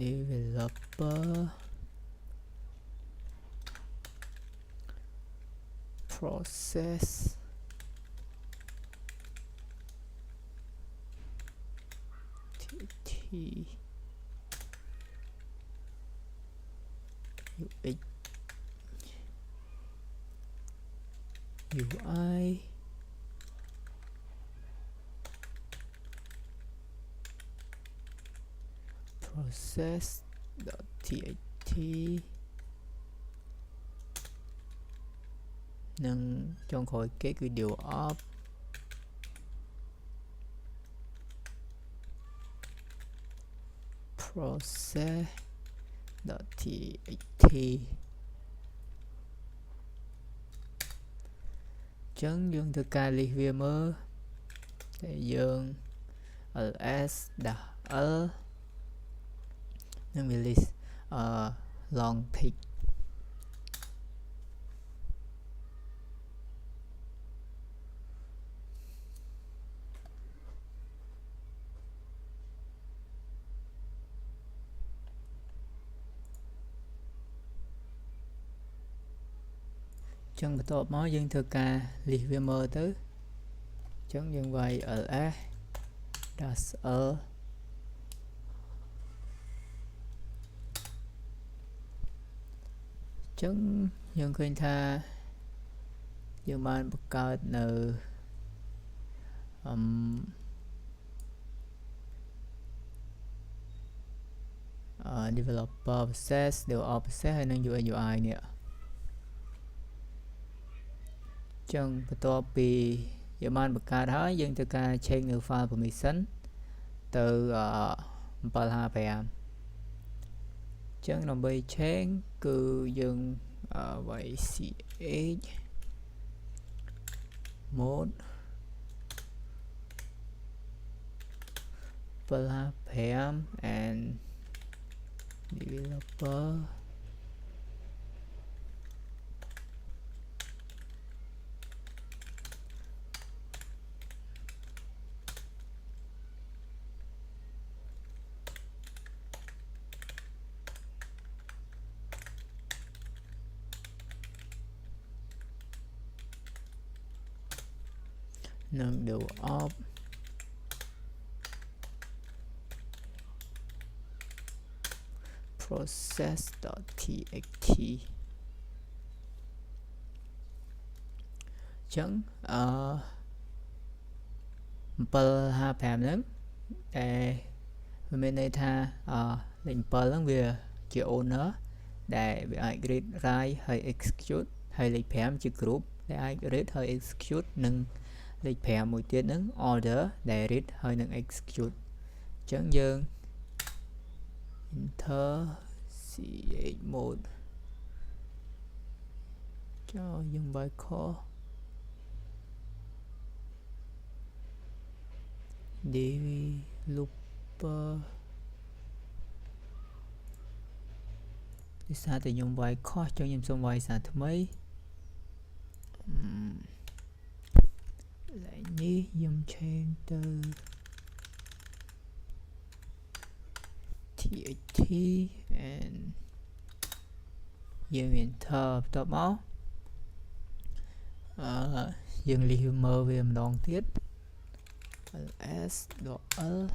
developer process t UX UI process.txt និងចុងក្រោយគេគឺ DevOps process.txt ចឹងយើងធ្វើការ list វាមើលតែយើង ls-l នឹងវា list long text ចឹងបន្ទាប់មកយើងធ្វើការ list វាមើលទៅចឹងយើងវាយ ls-l ចឹងយើងឃើញថាយើងបានបង្កើតនៅ developer process DevOps process ហើយនឹង UI នេះចឹងបន្ទាប់ពីយើងបានបង្កើតហើយយើងត្រូវការ change នៅ file permission ទៅ 755ចឹងដើម្បី change គឺយើងវាយ ch mode 755 and developerនិង DevOps process.txt ចឹង755ហ្នឹងតែវាមានន័យថាលេខ7ហ្នឹងវាជា owner ដែលវាអាច read write ហើយ execute ហើយលេខ5ជា group ដែលអាច read ហើយ execute និងលេខ5មួយទៀតហ្នឹង order ដែល read ហើយនឹង execute ចឹងយើង enter ch mode ចុះយើងបើកខ developer ដោយសារតែខ្ញុំវាយខុសចឹងខ្ញុំសូមវាយសារថ្មីឡើយនេះខ្ញុំ change ទៅ txt and យើង enter បន្ទាប់មក dương lý mơ về một đòn tiết ls.l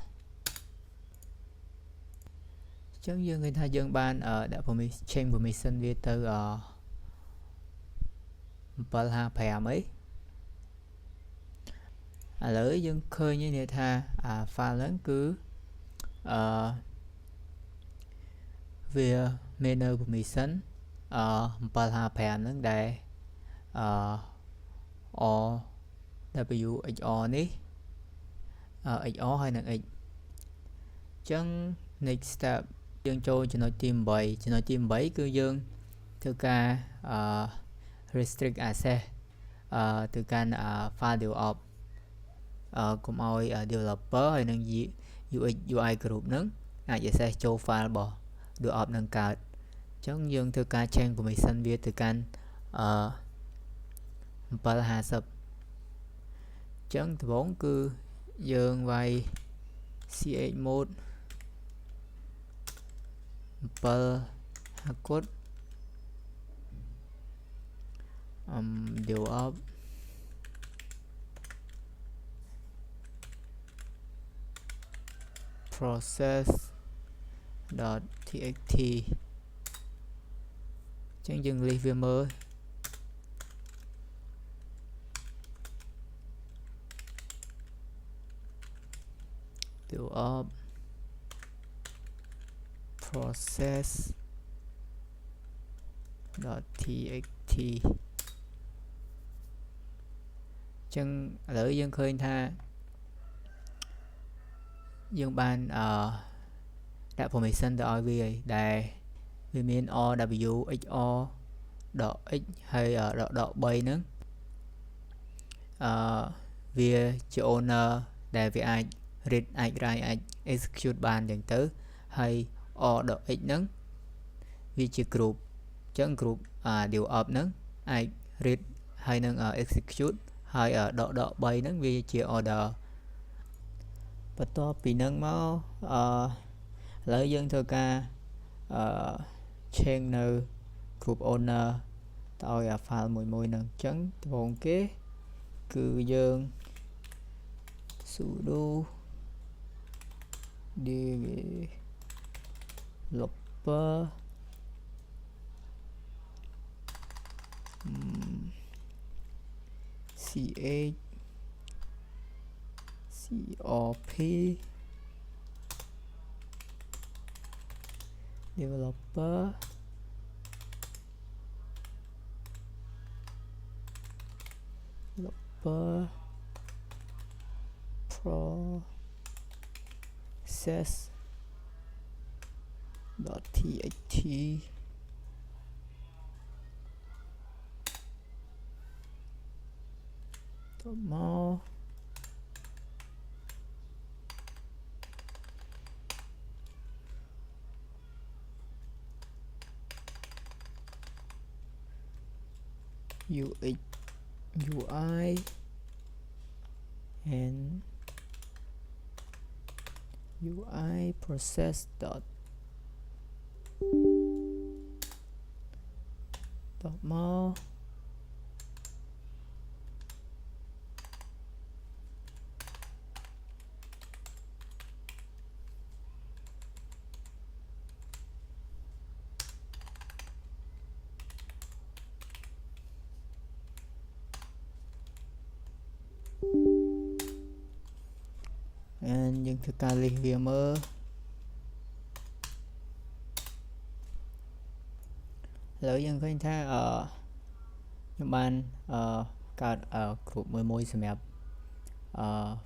chẳng dương người ta dương ban ở đã change permission về từ ha phè mấy lỡ dương khơi như thế tha pha lớn cứ về menu permission ha phè lớn đây o w xo ní xo hay là x chân next step dương cho nó team 7 cứ dương từ ca restrict access từ can file develop cùng oi developer hay năng UX UI group nâng sẽ cho file bỏ develop nâng cao chân dương từ ca change của mình sân viết từ can ha sub chân từ 4 cứ dương vay ch1 ha code develop process.txt chẳng dừng live mơ develop process.txt chân lỡ dân khơi tha dương ban đã permission từ OV đây vì miền OW XO độ X hay độ 3 nữa vì chữ owner để vì ai read ai write ai execute ban điện tử hay o độ X nữa vì chữ group chân group điều up nữa ai read hay nâng execute hay ở độ 3 nữa vì chữ order và to bị nâng máu lợi dân thơ ca channel group owner tôi file mùi nâng chấn vòng kế cư dân sudo developer ch cop developer process.txt more UX UI and UI process dot more những thực ca lịch mơ lỡ dân khuyên tha những bạn cả group 11 xem đẹp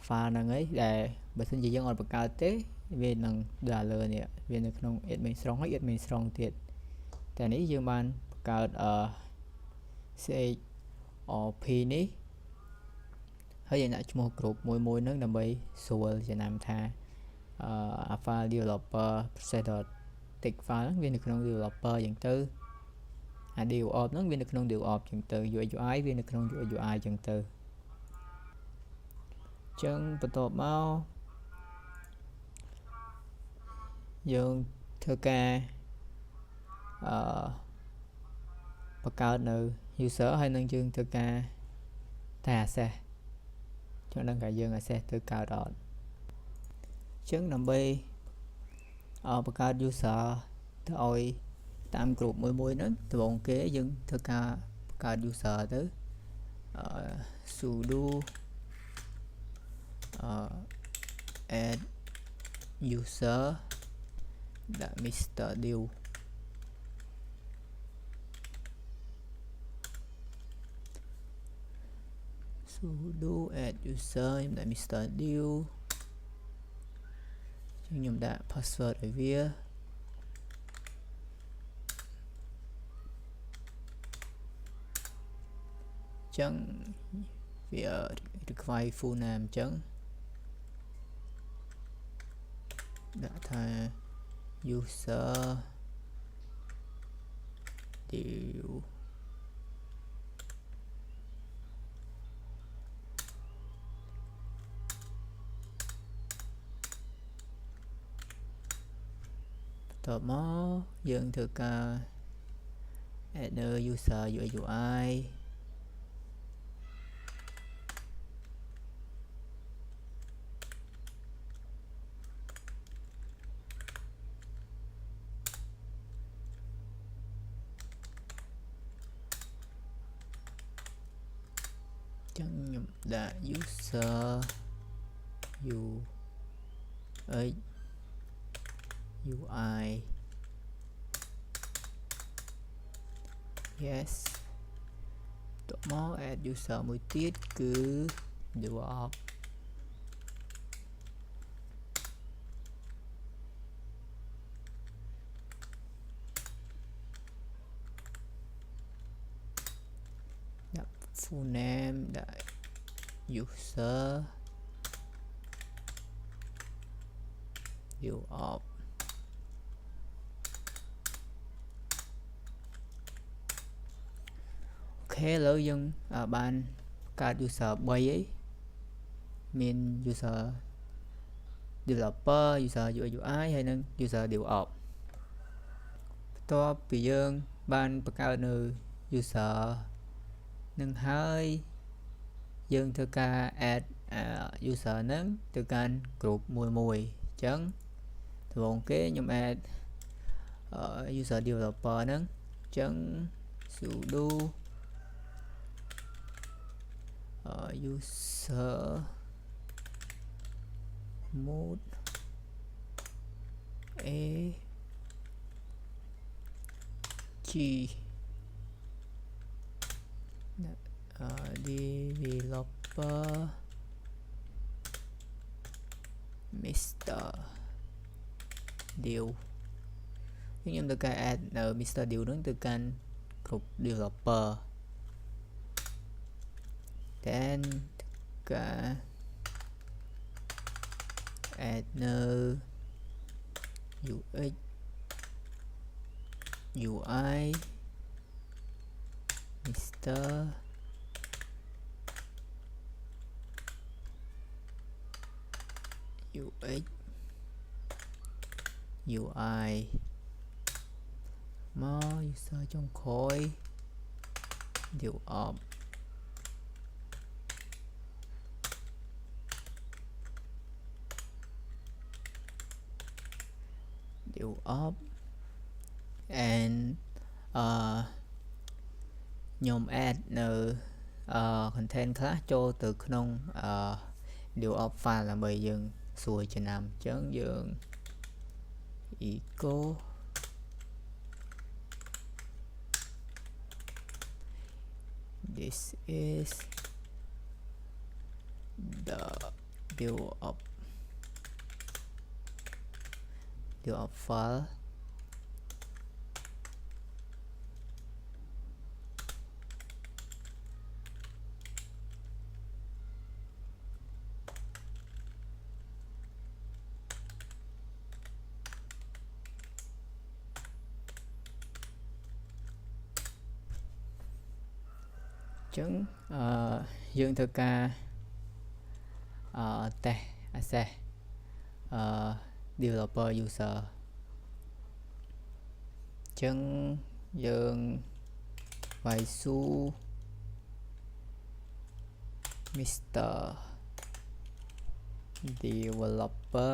pha năng ấy để bởi xin chỉ dân ở bậc cao tế về năng đà lờ nè về năng không ít mình strong thiệt tại ní dân bạn cao COP ní hơi hiện tại một group mùi nước đầm bay xuôi sẽ làm tha alpha developer process tịch file viên được không developer dạng tư điều op nó viên được không điều op dạng từ UI viên được không UI dạng từ chân bắt đầu mau dương thơ ca bắt cao nữ user hay nâng chương thơ ca តែ access ចឹងដឹងថាយើង access ទៅកើតអត់ចឹងដើម្បីបង្កើត user ទៅឲ្យតាម group មួយហ្នឹងដំបូងគេយើងធ្វើការបង្កើត user ទៅsudo add user ដាក់ Mr. Dew sudo add user ខ្ញុំដាក់ Mr. Dew ខ្ញុំដាក់ password ឲ្យវាចឹងវា require full name ចឹងដាក់ថា user dew តបមកយើងធ្វើការ add user UI ចឹងខ្ញុំដាក់ user UI yes តមក add user មួយទៀតគឺ develop ដាក់ full name ដាក់ user developអូខេឥឡូវយើងបានកើត user 3ហើយមាន user developer user UI ហើយនិង user develop បន្ទាប់ពីយើងបានបង្កើតនៅ user នឹងហើយយើងធ្វើការ add user ហ្នឹងទៅកាន់ group មួយអញ្ចឹងដំបូងគេខ្ញុំ add user developer ហ្នឹងអញ្ចឹង sudo user mode a g developer Mr. Dew ខ្ញុំទៅការ add នៅ Mr. Dew ហ្នឹងទៅកាន់ group developer then ការ add នៅ UX UI Mr. UX UI មក user ចុងក្រោយ develop and ខ្ញុំ add នៅ content ខ្លះចូលទៅក្នុង develop file ដើម្បីយើងសួរចំណាំអញ្ចឹងយើង echo this is the develop fileចឹងយើងធ្វើការ test access developer user ចឹងយើងវាយស៊ូ Mr. Developer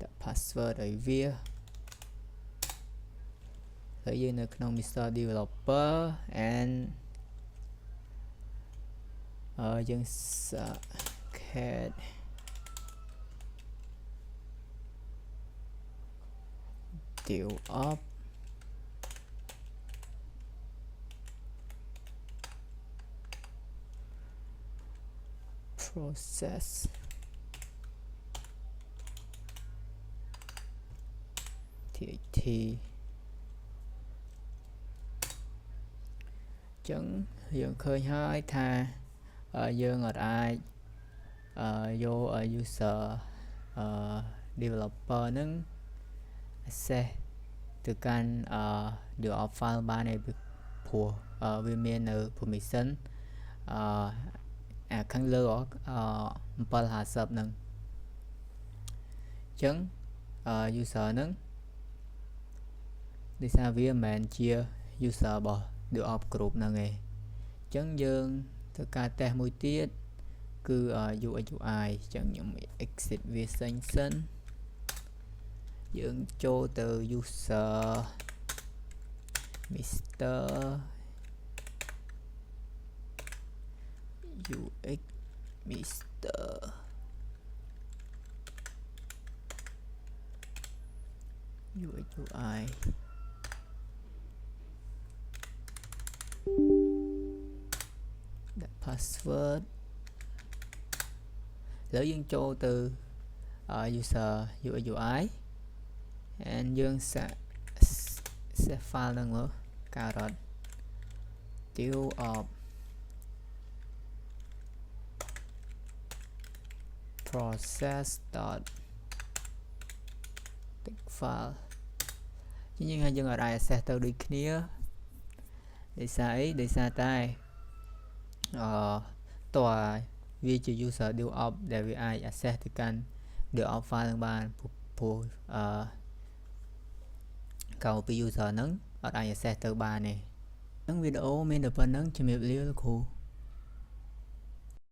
ដាក់ password ឲ្យវាហើយយើងនៅក្នុង Mr. Developer and យើងសាក cat dev up process tt ចឹងយើងឃើញហើយថាយើងអត់អាចយក user developer ហ្នឹង access ទៅកាន់dev file បានឯព្រោះវាមាននៅ permission ខាងលើ750ហ្នឹងអញ្ចឹងuser ហ្នឹងដោយសារវាមិនមែនជា user របស់ dev group ហ្នឹងឯងអញ្ចឹងយើងធ្វើការ test មួយទៀតគឺ UI UI អញ្ចឹងខ្ញុំ exit វាសិនយើងចូលទៅ user Mr. UX Mr. UX UIដាក់ password ឥឡូវយើងចូលទៅ user UI UI and យើងសាក save file ហ្នឹងមើលការ៉ុត dev of process dot text file យើងអត់អាច access ទៅដូចគ្នាដោយសារអីដោយសារតែតើវាជា user dev of ដែលវាអាច access ទៅកាន់ dev of file នឹងបានព្រោះកៅពី user ហ្នឹងអត់អាច access ទៅបានទេហ្នឹងវីដេអូមានតែប៉ុណ្្នឹងជំរាបលាលោកគ្រូ